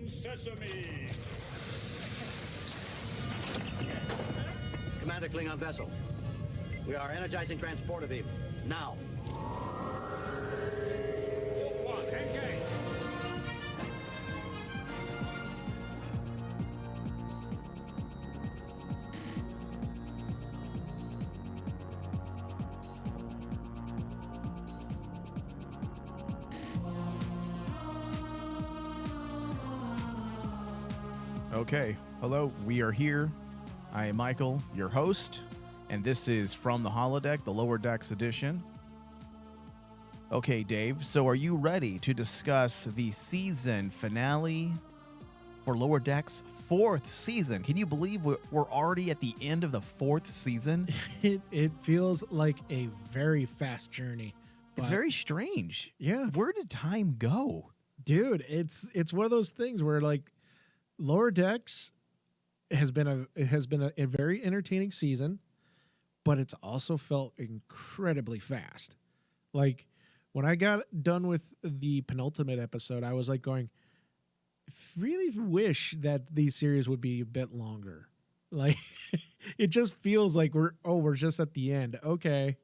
Sesame! Commander Klingon vessel. We are energizing transporter beam. Now. One, engage! Okay, hello, we are here. I am Michael, your host, and this is From the Holodeck, the Lower Decks edition. Okay, Dave, so are you ready to discuss the season finale for Lower Decks' 4th season? Can you believe we're already at the end of the 4th season? It feels like a very fast journey. It's very strange. Yeah. Where did time go? Dude, it's one of those things where like Lower Decks has been a very entertaining season, but it's also felt incredibly fast. Like when I got done with the penultimate episode, I was like going, really wish that these series would be a bit longer. Like it just feels like we're just at the end. Okay.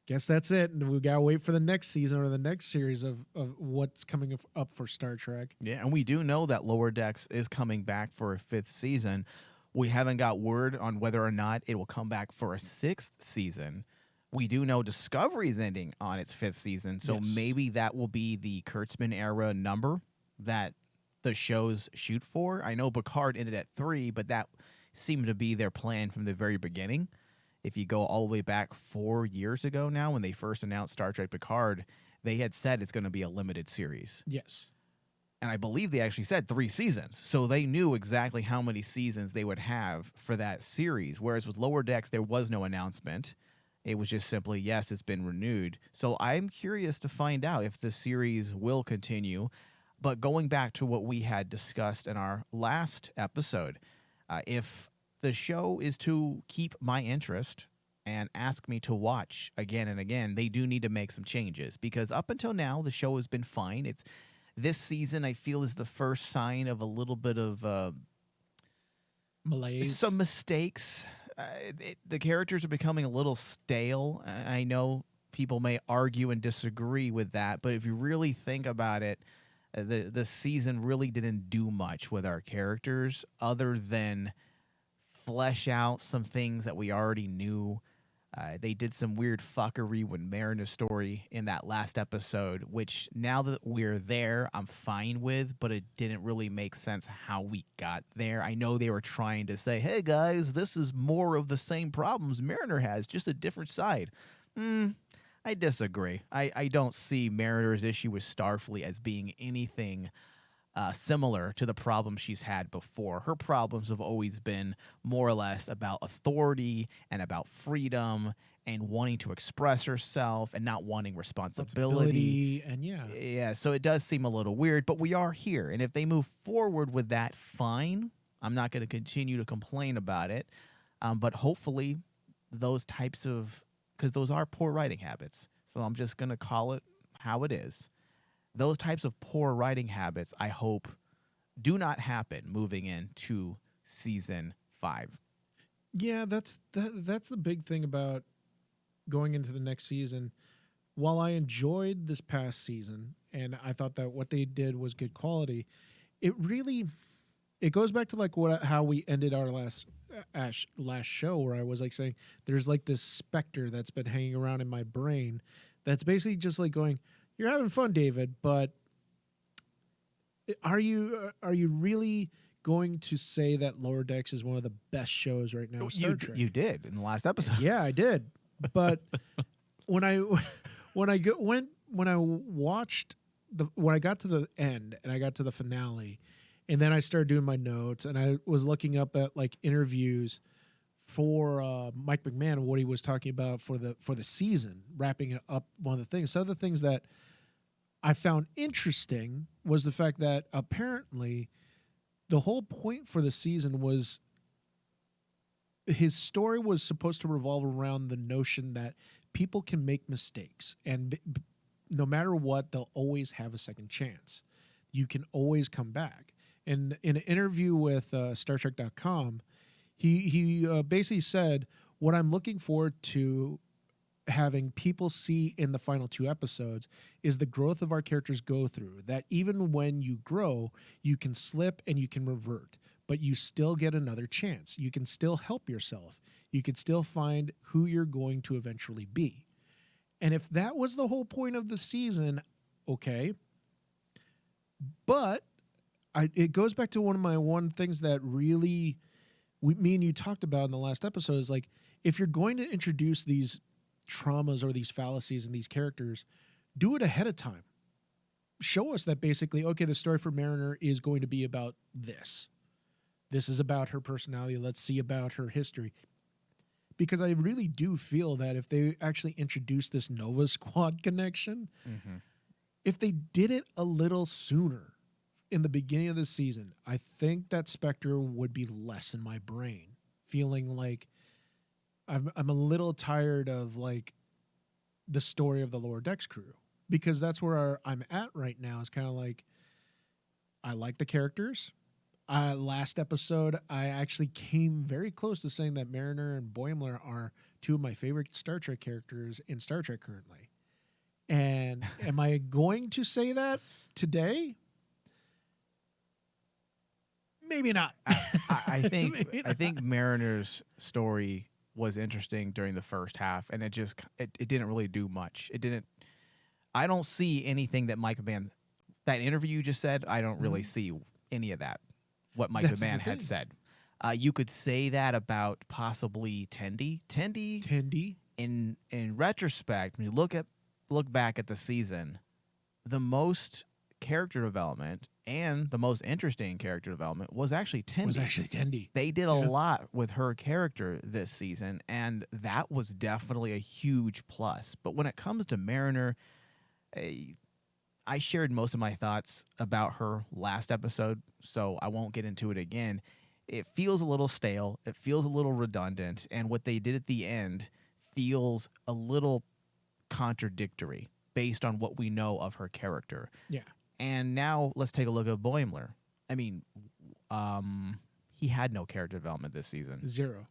Guess that's it. And we got to wait for the next season or the next series of what's coming up for Star Trek. Yeah, and we do know that Lower Decks is coming back for a 5th season. We haven't got word on whether or not it will come back for a 6th season. We do know Discovery is ending on its 5th season, so Yes. maybe that will be the Kurtzman era number that the shows shoot for. I know Picard ended at 3, but that seemed to be their plan from the very beginning. If you go all the way back 4 years ago now, when they first announced Star Trek Picard, they had said it's going to be a limited series. Yes. And I believe they actually said 3 seasons. So they knew exactly how many seasons they would have for that series. Whereas with Lower Decks, there was no announcement. It was just simply, yes, it's been renewed. So I'm curious to find out if the series will continue. But going back to what we had discussed in our last episode, if the show is to keep my interest and ask me to watch again and again, they do need to make some changes. Because up until now, the show has been fine. This season, I feel, is the first sign of a little bit of Malaise. some mistakes. The characters are becoming a little stale. I know people may argue and disagree with that, but if you really think about it, the season really didn't do much with our characters other than flesh out some things that we already knew. They did some weird fuckery with Mariner's story in that last episode, which now that we're there, I'm fine with, but it didn't really make sense how we got there. I know they were trying to say, hey guys, this is more of the same problems Mariner has, just a different side. I disagree. I don't see Mariner's issue with Starfleet as being anything similar to the problems she's had before. Her problems have always been more or less about authority and about freedom and wanting to express herself and not wanting responsibility. And Yeah, so it does seem a little weird, but we are here. And if they move forward with that, fine. I'm not going to continue to complain about it. But hopefully those types of, because those are poor writing habits. So I'm just going to call it how it is. Those types of poor writing habits, I hope, do not happen moving into season 5. Yeah, that's the big thing about going into the next season. While I enjoyed this past season and I thought that what they did was good quality, it goes back to like how we ended our last show, where I was like saying there's like this specter that's been hanging around in my brain that's basically just like going, you're having fun, David, but are you really going to say that Lower Decks is one of the best shows right now? Star Trek? You did in the last episode. Yeah, I did. But when I got to the end and I got to the finale, and then I started doing my notes and I was looking up at like interviews for Mike McMahon, what he was talking about for the season, wrapping it up. One of the things, some of the things that I found interesting was the fact that apparently the whole point for the season was his story was supposed to revolve around the notion that people can make mistakes, and no matter what, they'll always have a second chance. You can always come back. And in an interview with StarTrek.com, he basically said, what I'm looking forward to having people see in the final 2 episodes is the growth of our characters go through, that even when you grow, you can slip and you can revert, but you still get another chance. You can still help yourself. You can still find who you're going to eventually be. And if that was the whole point of the season, okay. But it goes back to one things that really me and you talked about in the last episode is like, if you're going to introduce these traumas or these fallacies in these characters, do it ahead of time. Show us that basically, okay, the story for Mariner is going to be about this. This is about her personality. Let's see about her history. Because I really do feel that if they actually introduced this Nova Squad connection, if they did it a little sooner in the beginning of the season, I think that Spectre would be less in my brain, feeling like I'm a little tired of like the story of the Lower Decks crew, because that's where I'm at right now. Is kind of like, I like the characters. Last episode, I actually came very close to saying that Mariner and Boimler are 2 of my favorite Star Trek characters in Star Trek currently. And am I going to say that today? Maybe not. I think Mariner's story was interesting during the first half, and it didn't really do much. I don't see anything that Mike McMahon, that interview you just said, I don't really see any of that, what Mike McMahon had said. You could say that about possibly Tendi. Tendi. In retrospect, when you look back at the season, the most character development and the most interesting character development was actually Tendi. They did a lot with her character this season, and that was definitely a huge plus. But when it comes to Mariner, I shared most of my thoughts about her last episode, so I won't get into it again. It feels a little stale. It feels a little redundant, and what they did at the end feels a little contradictory based on what we know of her character. Yeah. And now let's take a look at Boimler. I mean, he had no character development this season. 0.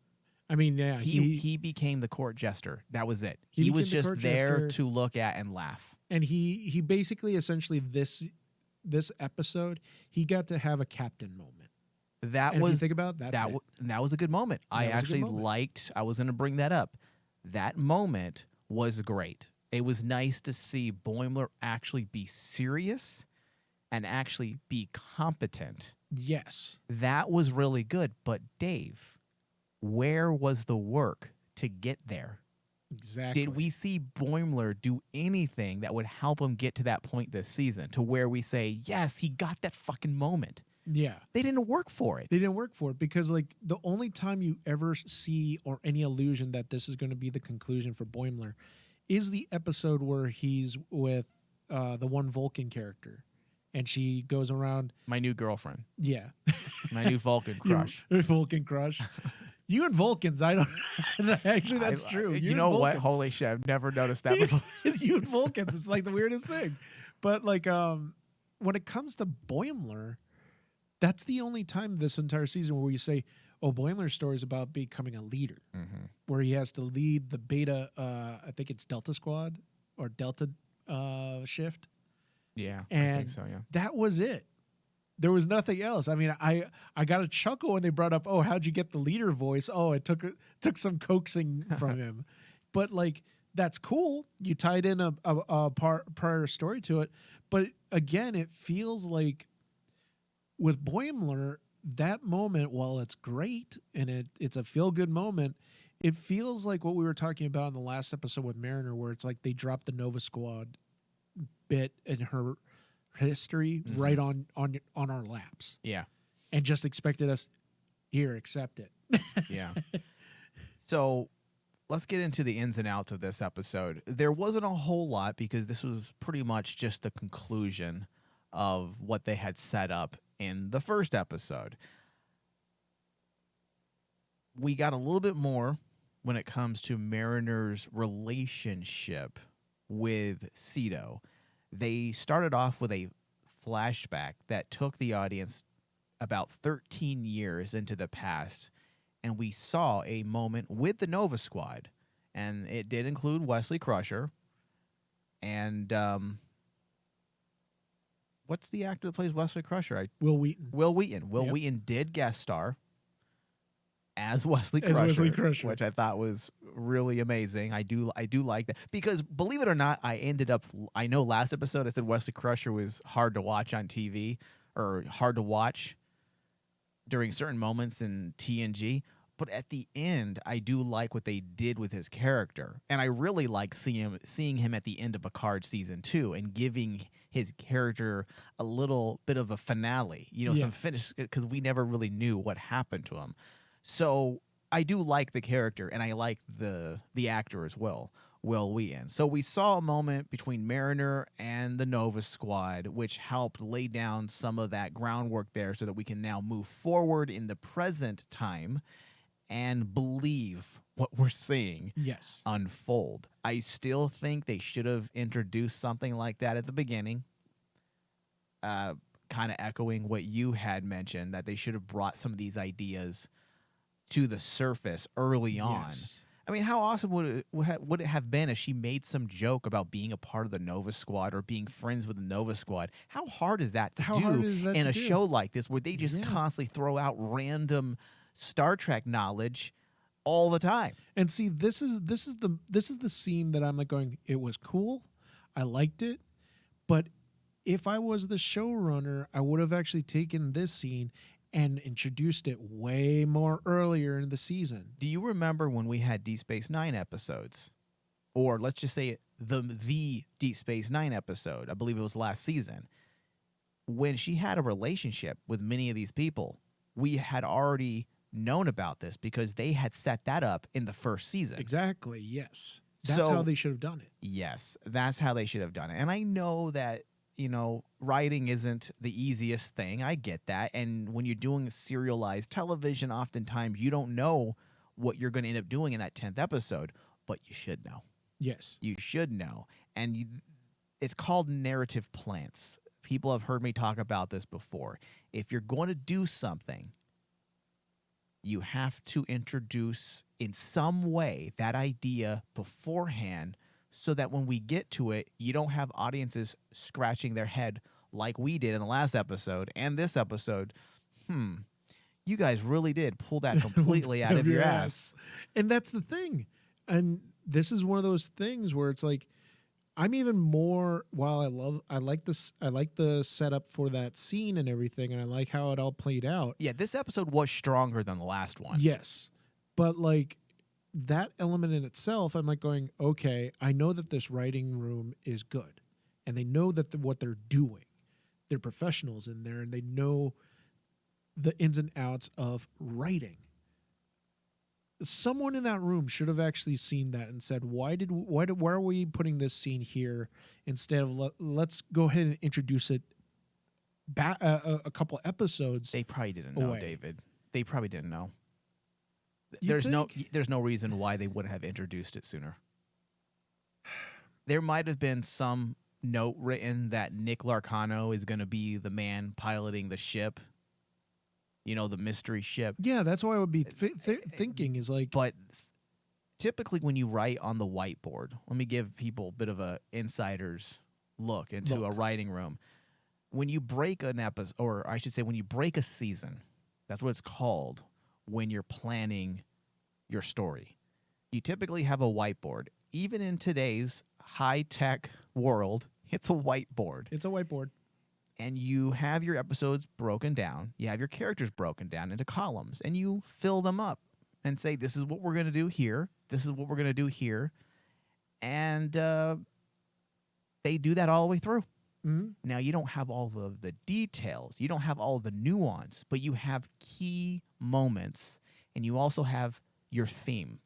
I mean, yeah. He became the court jester. That was it. He was just there to look at and laugh. And he basically, essentially, this episode, he got to have a captain moment. If you think about it, that was a good moment. I actually liked. I was going to bring that up. That moment was great. It was nice to see Boimler actually be serious and actually be competent. Yes. That was really good. But Dave, where was the work to get there? Exactly. Did we see Boimler do anything that would help him get to that point this season to where we say, yes, he got that fucking moment? Yeah. They didn't work for it. They didn't work for it because, like, the only time you ever see or any illusion that this is going to be the conclusion for Boimler is the episode where he's with the one Vulcan character. And she goes around. My new girlfriend. Yeah. My new Vulcan crush. Your Vulcan crush. You and Vulcans, I don't. Actually, that's true. You know what? Holy shit! I've never noticed that before. You and Vulcans, it's like the weirdest thing. But like, when it comes to Boimler, that's the only time this entire season where you say, "Oh, Boimler's story is about becoming a leader," where he has to lead the Beta. I think it's Delta Squad or Delta shift. Yeah, and I think so. Yeah, that was it. There was nothing else. I mean, I got a chuckle when they brought up, "Oh, how'd you get the leader voice?" Oh, it took some coaxing from him, but like that's cool. You tied in a prior story to it, but again, it feels like with Boimler, that moment, while it's great and it's a feel good moment, it feels like what we were talking about in the last episode with Mariner, where it's like they dropped the Nova Squad bit in her history right on our laps. Yeah. And just expected us, here, accept it. Yeah. So let's get into the ins and outs of this episode. There wasn't a whole lot because this was pretty much just the conclusion of what they had set up in the first episode. We got a little bit more when it comes to Mariner's relationship with Cedo. They started off with a flashback that took the audience about 13 years into the past, and we saw a moment with the Nova Squad, and it did include Wesley Crusher, and what's the actor that plays Wesley Crusher? Will Wheaton. Will Wheaton. Will Yep. Wheaton did guest star as Wesley As Crusher, Wesley Crusher. which I thought was really amazing. I do like that because, believe it or not, I know last episode I said Wesley Crusher was hard to watch on TV or hard to watch during certain moments in TNG. But at the end, I do like what they did with his character. And I really like seeing him at the end of Picard Season 2 and giving his character a little bit of a finale, some finish, because we never really knew what happened to him. So I do like the character, and I like the actor as well, Will Wheaton. So we saw a moment between Mariner and the Nova Squad, which helped lay down some of that groundwork there so that we can now move forward in the present time and believe what we're seeing unfold. I still think they should have introduced something like that at the beginning, kind of echoing what you had mentioned, that they should have brought some of these ideas to the surface early on. Yes. I mean, how awesome would it have been if she made some joke about being a part of the Nova Squad or being friends with the Nova Squad? How hard is that to do in a show like this where they just constantly throw out random Star Trek knowledge all the time? And see, this is the scene that I'm like going, it was cool, I liked it, but if I was the showrunner, I would have actually taken this scene and introduced it way more earlier in the season. Do you remember when we had Deep Space Nine episodes, or let's just say the Deep Space Nine episode? I believe it was last season, when she had a relationship with many of these people. We had already known about this because they had set that up in the first season. Exactly, yes. That's how they should have done it. Yes, that's how they should have done it. And I know that, writing isn't the easiest thing. I get that. And when you're doing serialized television, oftentimes you don't know what you're going to end up doing in that 10th episode, but you should know. Yes. You should know. And it's called narrative plants. People have heard me talk about this before. If you're going to do something, you have to introduce in some way that idea beforehand so that when we get to it, you don't have audiences scratching their head like we did in the last episode and this episode. You guys really did pull that completely out of your ass. And that's the thing. And this is one of those things where it's like, I'm even more, while I like the setup for that scene and everything, and I like how it all played out. Yeah, this episode was stronger than the last one. Yes. But like that element in itself, I'm like going, okay, I know that this writing room is good. And they know that what they're doing. They're professionals in there, and they know the ins and outs of writing. Someone in that room should have actually seen that and said, why are we putting this scene here instead of let's go ahead and introduce it back a couple episodes. They probably didn't know, away. David. They probably didn't know. You There's no reason why they wouldn't have introduced it sooner. There might have been some note written that Nick Larcano is going to be the man piloting the ship. The mystery ship. Yeah, that's what I would be thinking is like. But typically when you write on the whiteboard, let me give people a bit of a insider's look into a writing room. When you break an episode, or I should say when you break a season, that's what it's called when you're planning your story. You typically have a whiteboard. Even in today's high-tech world, it's a whiteboard. It's a whiteboard. And you have your episodes broken down. You have your characters broken down into columns, and you fill them up and say, this is what we're going to do here. This is what we're going to do here. And they do that all the way through. Mm-hmm. Now, you don't have all of the details. You don't have all the nuance, but you have key moments, and you also have your theme.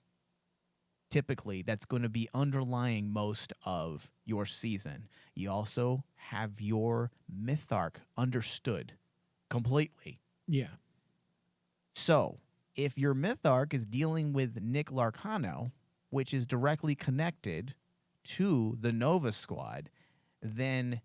Typically, that's going to be underlying most of your season. You also have your myth arc understood completely. Yeah. So, if your myth arc is dealing with Nick Larcano, which is directly connected to the Nova Squad, then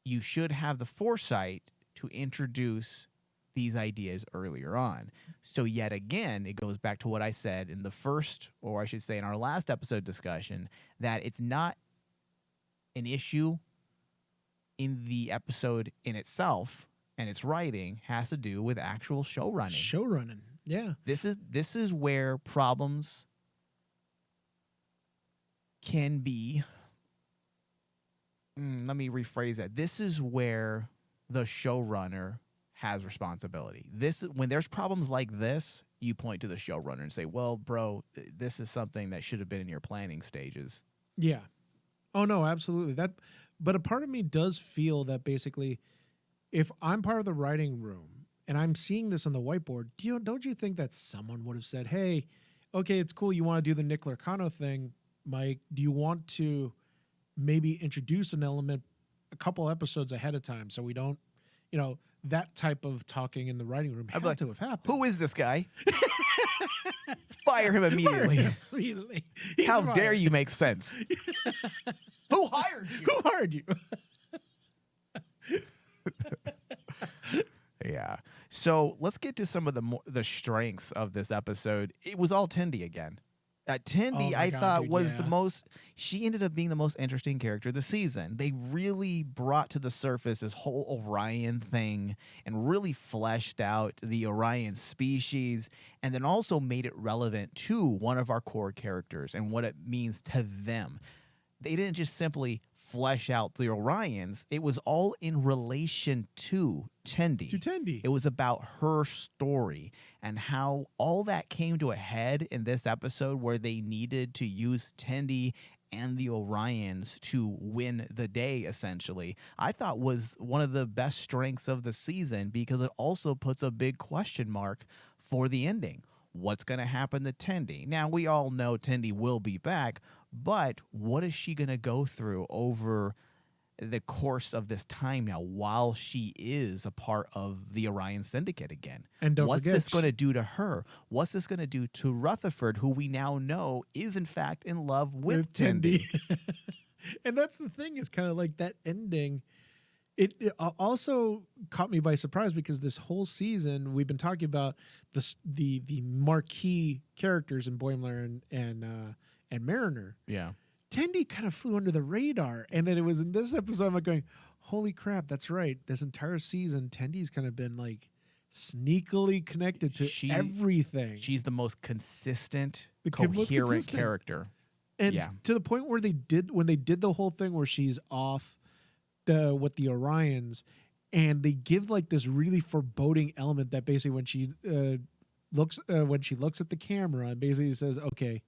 you should have the foresight to introduce these ideas earlier on. So yet again, it goes back to what I said in the first, or I should say in our last episode discussion, that it's not an issue in the episode in itself, and its writing has to do with actual show running. Showrunning. Yeah. This is where problems can be. Let me rephrase that. This is where the showrunner has responsibility. When there's problems like this, you point to the showrunner and say, "Well, bro, this is something that should have been in your planning stages." Yeah. Oh no, absolutely. But a part of me does feel that basically, if I'm part of the writing room and I'm seeing this on the whiteboard, don't you think that someone would have said, "Hey, okay, it's cool. You want to do the Nick Larcano thing, Mike? Do you want to maybe introduce an element a couple episodes ahead of time so we don't, that type of talking in the writing room had to have happened." Who is this guy? Fire him immediately. Immediately. How dare you make sense? Who hired you? Who hired you? Yeah. So let's get to some of the strengths of this episode. It was all Tendi again. Tendi, I thought, was the most. She ended up being the most interesting character of the season. They really brought to the surface this whole Orion thing and really fleshed out the Orion species, and then also made it relevant to one of our core characters and what it means to them. They didn't just simply flesh out the Orions. It was all in relation to Tendi. To Tendi. It was about her story and how all that came to a head in this episode where they needed to use Tendi and the Orions to win the day, essentially. I thought was one of the best strengths of the season because it also puts a big question mark for the ending. What's going to happen to Tendi? Now, we all know Tendi will be back, but what is she going to go through over the course of this time now while she is a part of the Orion Syndicate again? And don't what's forget, this going to do to her? What's this going to do to Rutherford, who we now know is in fact in love with Tendi? And that's the thing, is kind of like that ending. It also caught me by surprise because this whole season we've been talking about the marquee characters in Boimler and Mariner. Yeah. Tendi kind of flew under the radar, and then it was in this episode I'm like going, holy crap, that's right. This entire season, Tendi's kind of been like sneakily connected to everything. She's the most consistent, most coherent consistent character. And to the point where when they did the whole thing where she's off with the Orions, and they give like this really foreboding element that basically when she looks at the camera and basically says, "Okay,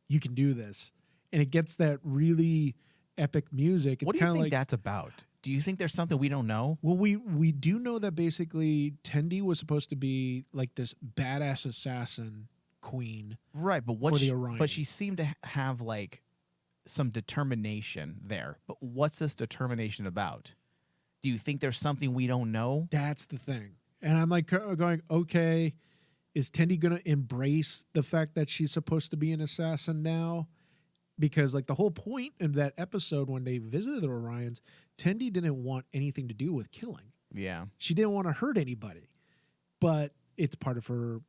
you can do this," and it gets that really epic music. It's what do you think like, that's about? Do you think there's something we don't know? Well, we do know that basically Tendi was supposed to be like this badass assassin queen, right? But for the Orion. But she seemed to have like some determination there. But what's this determination about? Do you think there's something we don't know? That's the thing. And I'm like going, okay, is Tendi going to embrace the fact that she's supposed to be an assassin now? Because like the whole point of that episode when they visited the Orions, Tendi didn't want anything to do with killing. Yeah. She didn't want to hurt anybody. But it's part of her,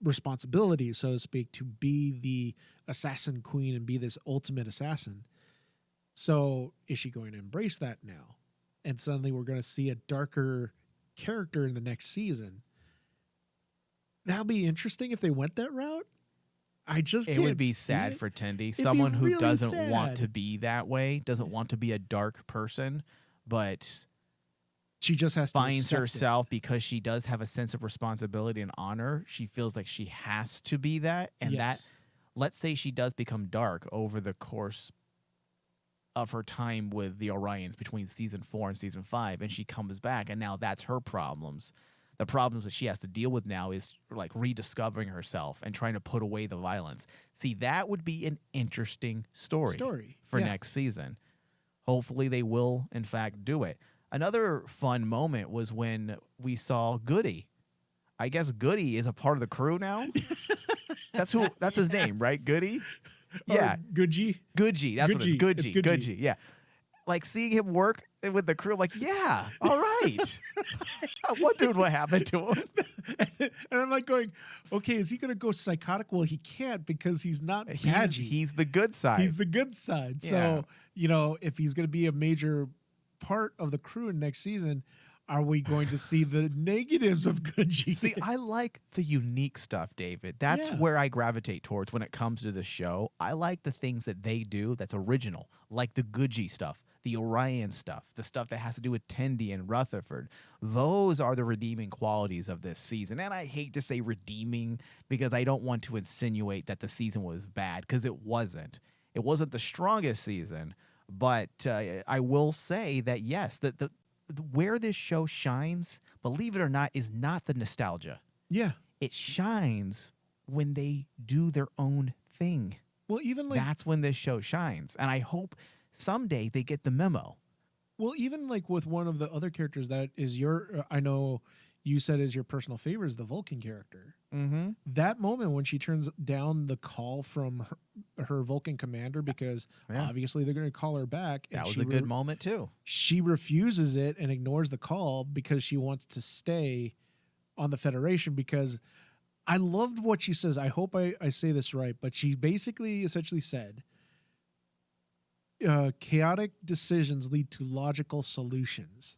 responsibility, so to speak, to be the assassin queen and be this ultimate assassin. So is she going to embrace that now? And suddenly we're going to see a darker character in the next season. That'll be interesting if they went that route. It would be sad for Tendi, someone who doesn't want to be that way, doesn't want to be a dark person, but she just has to finds herself because she does have a sense of responsibility and honor. She feels like she has to be that. And that, let's say she does become dark over the course of her time with the Orions between season 4 and season 5, and she comes back, and now that's her problems. The problems that she has to deal with now is like rediscovering herself and trying to put away the violence. See, that would be an interesting story for next season. Hopefully they will, in fact, do it. Another fun moment was when we saw Goody. I guess Goody is a part of the crew now. That's his name, right? Goody? Yeah. Goodgie. Goodgie. That's what it is. Goodgie. Yeah. Like seeing him work with the crew. I'm like, yeah, all right. I wondered what happened to him. And I'm like going, okay, is he going to go psychotic? Well, he can't because he's not Badgie. He's the good side. He's the good side. Yeah. So, if he's going to be a major part of the crew in next season, are we going to see the negatives of Gunji? See, I like the unique stuff, David. That's Yeah. where I gravitate towards when it comes to the show. I like the things that they do that's original, like the Guji stuff, the Orion stuff, the stuff that has to do with Tendi and Rutherford. Those are the redeeming qualities of this season. And I hate to say redeeming because I don't want to insinuate that the season was bad, because it wasn't. It wasn't the strongest season, but I will say that, yes, the where this show shines, believe it or not, is not the nostalgia. Yeah. It shines when they do their own thing. Well, even like That's when this show shines. And I hope someday they get the memo. Well, even like with one of the other characters that is I know you said is your personal favorite, is the Vulcan character. Mm-hmm. That moment when she turns down the call from her Vulcan commander, because Yeah. obviously they're going to call her back. And That was she a good moment, too. She refuses it and ignores the call because she wants to stay on the Federation, because I loved what she says. I hope I say this right, but she basically essentially said, chaotic decisions lead to logical solutions.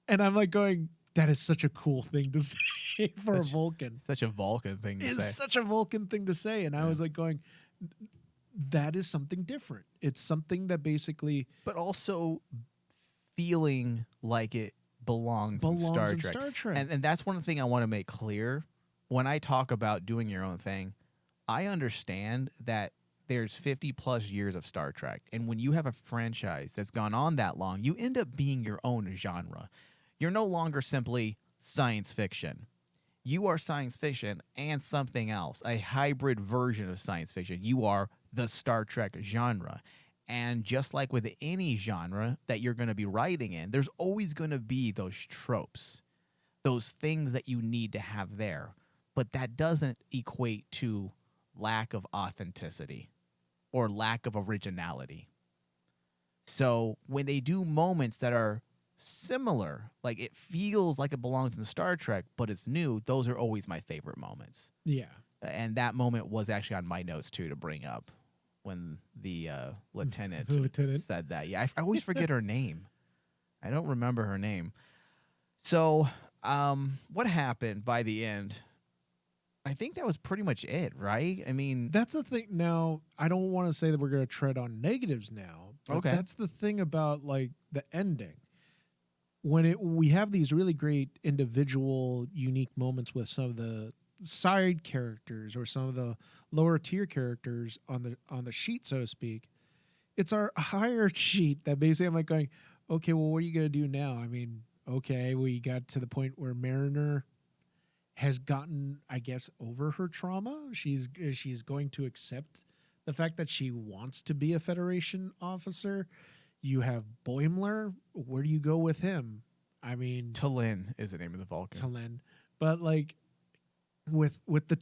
And I'm like going, that is such a cool thing to say for a Vulcan. Such a Vulcan thing to It's say. such a Vulcan thing to say. And I was like going, that is something different. It's something that basically But also feeling like it belongs in Star in Trek. Star Trek. And that's one thing I want to make clear. When I talk about doing your own thing, I understand that there's 50 plus years of Star Trek. And when you have a franchise that's gone on that long, you end up being your own genre. You're no longer simply science fiction. You are science fiction and something else, a hybrid version of science fiction. You are the Star Trek genre. And just like with any genre that you're going to be writing in, there's always going to be those tropes, those things that you need to have there. But that doesn't equate to lack of authenticity or lack of originality. So when they do moments that are similar, like it feels like it belongs in Star Trek, but it's new, those are always my favorite moments. yeah. And that moment was actually on my notes, too, to bring up when the lieutenant, The lieutenant. said that. Yeah, I always forget her name. I don't remember her name. So what happened by the end? I think that was pretty much it, right? I mean, That's the thing. Now, I don't want to say that we're going to tread on negatives now. But Okay. That's the thing about like the ending. When we have these really great individual, unique moments with some of the side characters or some of the lower tier characters on the sheet, so to speak. It's our higher sheet that basically I'm like going, okay, well, what are you going to do now? I mean, okay, we got to the point where Mariner has gotten, I guess, over her trauma. She's going to accept the fact that she wants to be a Federation officer. You have Boimler. Where do you go with him? I mean, Talin is the name of the Vulcan. Talin. But like with the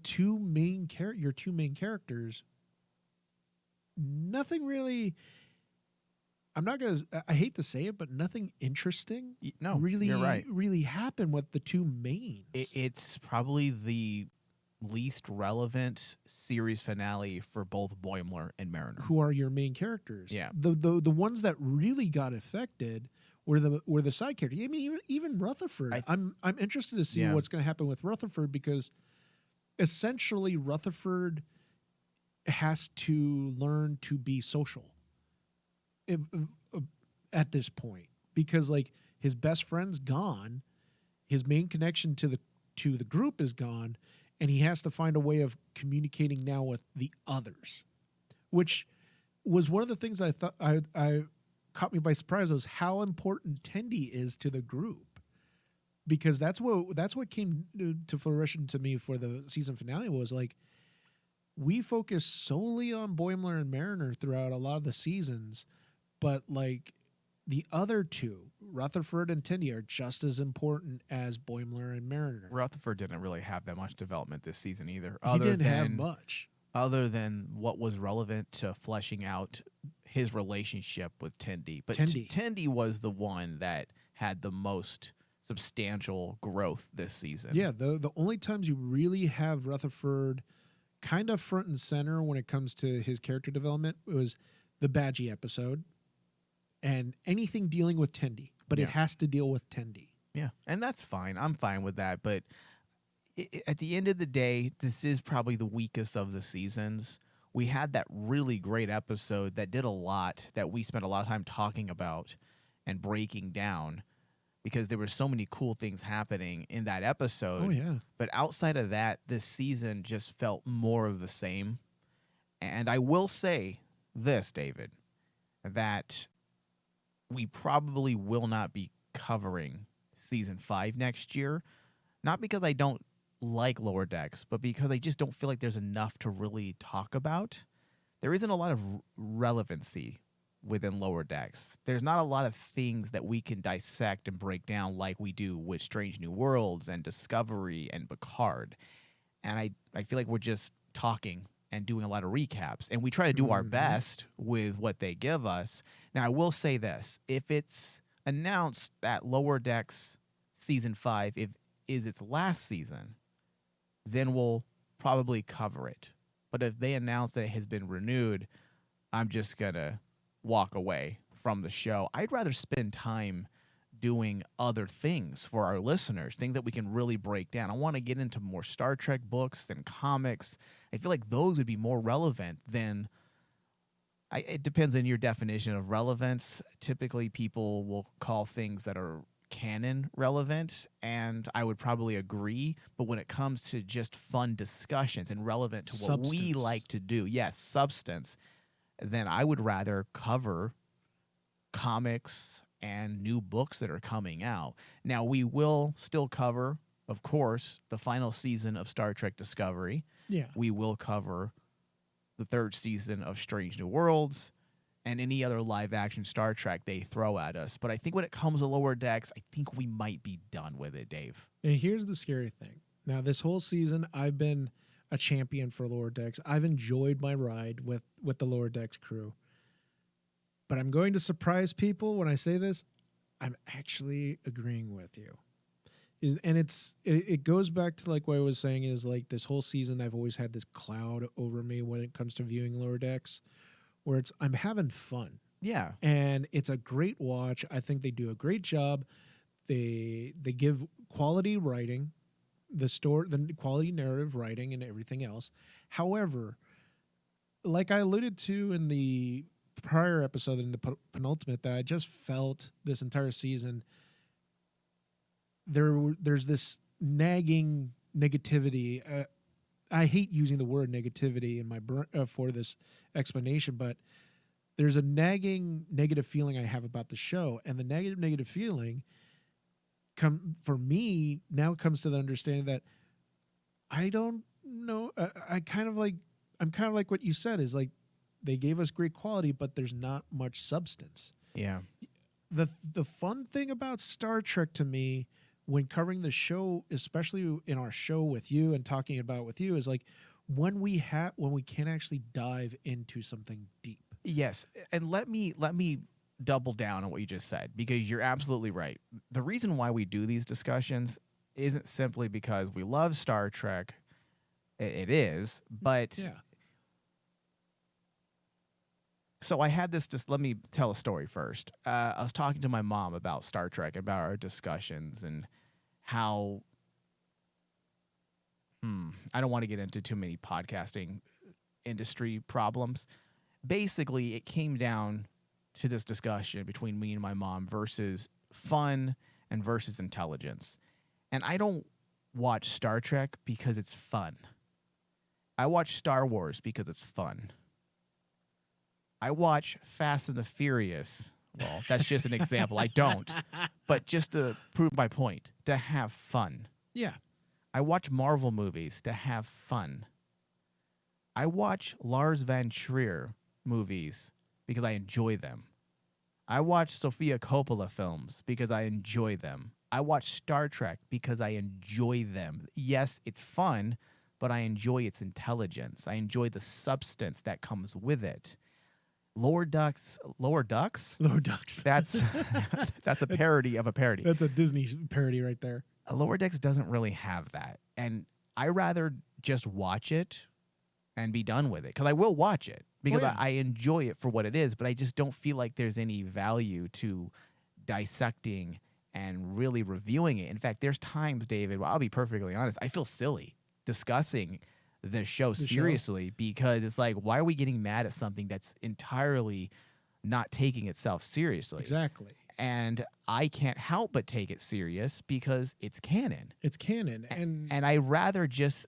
your two main characters, nothing really. I hate to say it, but nothing interesting. No, really, you're right. really happened with the two mains. It's probably the least relevant series finale for both Boimler and Mariner. Who are your main characters? Yeah. The ones that really got affected were the side characters. I mean, even Rutherford. I'm interested to see Yeah. what's going to happen with Rutherford, because essentially Rutherford has to learn to be social at this point, because like his best friend's gone, his main connection to the group is gone, and he has to find a way of communicating now with the others, which was one of the things I thought I caught me by surprise, was how important Tendi is to the group, because that's what came to fruition to me for the season finale, was like we focus solely on Boimler and Mariner throughout a lot of the seasons, but like the other two, Rutherford and Tendi, are just as important as Boimler and Mariner. Rutherford didn't really have that much development this season either. He didn't have much. Other than what was relevant to fleshing out his relationship with Tendi. But Tendi. Tendi was the one that had the most substantial growth this season. Yeah, the only times you really have Rutherford kind of front and center when it comes to his character development was the Badgie episode and anything dealing with Tendi, but it has to deal with Tendi. Yeah, and that's fine. I'm fine with that. But at the end of the day, this is probably the weakest of the seasons. We had that really great episode that did a lot that we spent a lot of time talking about and breaking down because there were so many cool things happening in that episode. Oh, yeah. But outside of that, this season just felt more of the same. And I will say this, David, that we probably will not be covering season 5 next year. Not because I don't like Lower Decks, but because I just don't feel like there's enough to really talk about. There isn't a lot of relevancy within Lower Decks. There's not a lot of things that we can dissect and break down like we do with Strange New Worlds and Discovery and Picard. And I feel like we're just talking and doing a lot of recaps. And we try to do our best with what they give us. Now, I will say this. If it's announced that Lower Decks Season 5 is its last season, then we'll probably cover it. But if they announce that it has been renewed, I'm just going to walk away from the show. I'd rather spend time doing other things for our listeners, things that we can really break down. I want to get into more Star Trek books and comics. I feel like those would be more relevant than... it depends on your definition of relevance. Typically, people will call things that are canon relevant, and I would probably agree. But when it comes to just fun discussions and relevant to what we like to do, yes, substance, then I would rather cover comics and new books that are coming out. Now, we will still cover, of course, the final season of Star Trek Discovery. Yeah. We will cover the 3rd season of Strange New Worlds and any other live-action Star Trek they throw at us. But I think when it comes to Lower Decks, I think we might be done with it, Dave. And here's the scary thing. Now, this whole season, I've been a champion for Lower Decks. I've enjoyed my ride with the Lower Decks crew. But I'm going to surprise people when I say this. I'm actually agreeing with you. It goes back to like what I was saying is like this whole season I've always had this cloud over me when it comes to viewing Lower Decks, where I'm having fun. Yeah. And it's a great watch. I think they do a great job. They give quality writing, the quality narrative writing and everything else. However, like I alluded to in the prior episode in the penultimate, that I just felt this entire season there's this nagging negativity. I hate using the word negativity in my for this explanation, but there's a nagging negative feeling I have about the show, and the negative feeling for me now comes to the understanding that I don't know. I'm kind of like what you said is like they gave us great quality, but there's not much substance. Yeah. The fun thing about Star Trek to me, when covering the show, especially in our show with you and talking about it with you, is like when we can actually dive into something deep. Yes, and let me double down on what you just said, because you're absolutely right. The reason why we do these discussions isn't simply because we love Star Trek. It is, but Yeah. So I had this. Just let me tell a story first. I was talking to my mom about Star Trek, about our discussions, and how. I don't want to get into too many podcasting industry problems. Basically, it came down to this discussion between me and my mom versus fun and versus intelligence. And I don't watch Star Trek because it's fun. I watch Star Wars because it's fun. I watch Fast and the Furious. Well, that's just an example. I don't. But just to prove my point, to have fun. Yeah. I watch Marvel movies to have fun. I watch Lars Van Trier movies because I enjoy them. I watch Sofia Coppola films because I enjoy them. I watch Star Trek because I enjoy them. Yes, it's fun, but I enjoy its intelligence. I enjoy the substance that comes with it. Lower Ducks. Lower Ducks. That's that's a parody of a parody. That's a Disney parody right there. Lower Decks doesn't really have that, and I rather just watch it and be done with it, because I will watch it because yeah. I enjoy it for what it is, but I just don't feel like there's any value to dissecting and really reviewing it. In fact, there's times, David, well, I'll be perfectly honest, I feel silly discussing the show seriously because it's like, why are we getting mad at something that's entirely not taking itself seriously? Exactly. And I can't help but take it serious because it's canon. It's canon, and I rather just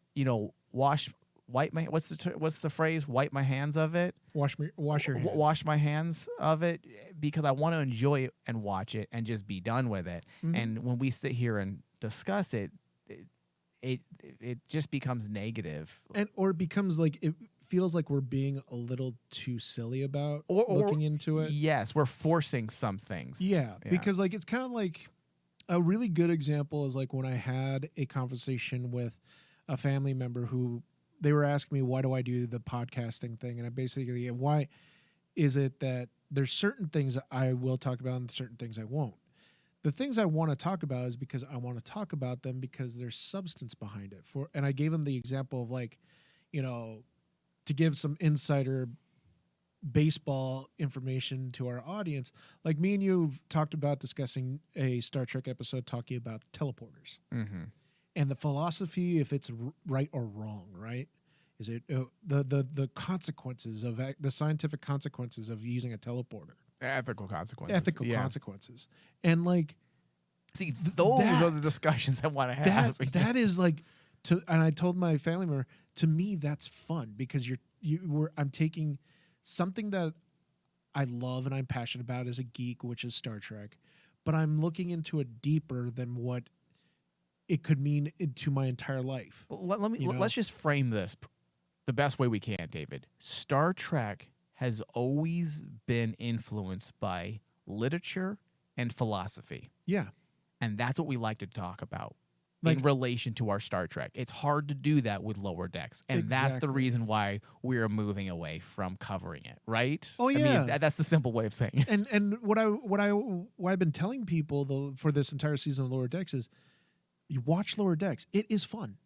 wipe my what's the phrase? Wipe my hands of it. Wash your hands. Wash my hands of it, because I want to enjoy it and watch it and just be done with it. Mm-hmm. And when we sit here and discuss it, it just becomes negative, or it becomes like it feels like we're being a little too silly about looking into it. Yes, we're forcing some things. Yeah, because like it's kind of like a really good example is like when I had a conversation with a family member who they were asking me, why do I do the podcasting thing? And I basically, why is it that there's certain things that I will talk about and certain things I won't? The things I want to talk about is because I want to talk about them because there's substance behind it. And I gave them the example of like, to give some insider baseball information to our audience, like me and you've talked about discussing a Star Trek episode talking about teleporters and the philosophy, if it's right or wrong, right? Is it the consequences of the scientific consequences of using a teleporter? Ethical consequences. Consequences. And like, see, those are the discussions I want to have. That is like, and I told my family member, to me, that's fun because I'm taking something that I love and I'm passionate about as a geek, which is Star Trek, but I'm looking into it deeper than what it could mean into my entire life. Let's just frame this the best way we can, David. Star Trek has always been influenced by literature and philosophy. Yeah. And that's what we like to talk about in relation to our Star Trek. It's hard to do that with Lower Decks. And that's the reason why we're moving away from covering it, right? Oh, yeah. I mean, that's the simple way of saying it. And what I've been telling people for this entire season of Lower Decks is you watch Lower Decks. It is fun.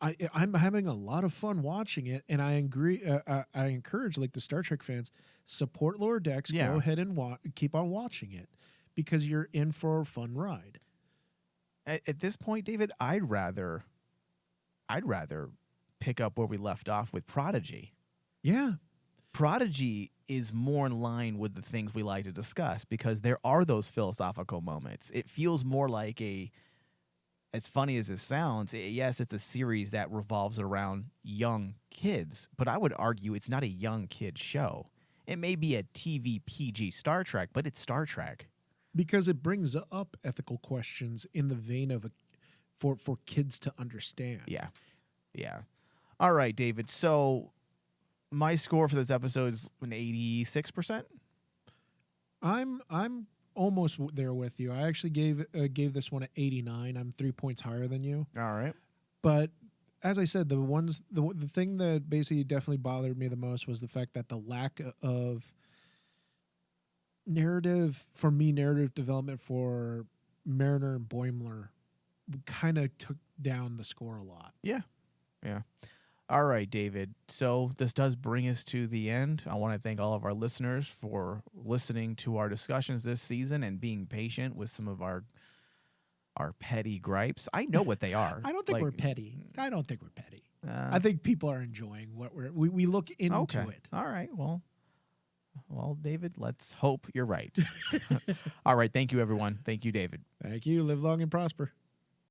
I'm having a lot of fun watching it, and I agree. I encourage like the Star Trek fans, support Lower Decks. Yeah. Go ahead and keep on watching it because you're in for a fun ride. At this point, David, I'd rather pick up where we left off with Prodigy. Yeah. Prodigy is more in line with the things we like to discuss because there are those philosophical moments. It feels more like as funny as it sounds, yes, it's a series that revolves around young kids, but I would argue it's not a young kid show. It may be a TV PG Star Trek, but it's Star Trek. Because it brings up ethical questions in the vein of for kids to understand. Yeah. All right, David. So my score for this episode is an 86%. I'm almost there with you. I actually gave this one an 89. I'm 3 points higher than you. All right. But as I said, the thing that basically definitely bothered me the most was the fact that the lack of narrative development for Mariner and Boimler kind of took down the score a lot. Yeah. All right, David. So this does bring us to the end. I want to thank all of our listeners for listening to our discussions this season and being patient with some of our petty gripes. I know what they are. I don't think we're petty. I think people are enjoying what we look into it. All right. Well, David, let's hope you're right. All right. Thank you, everyone. Thank you, David. Thank you. Live long and prosper.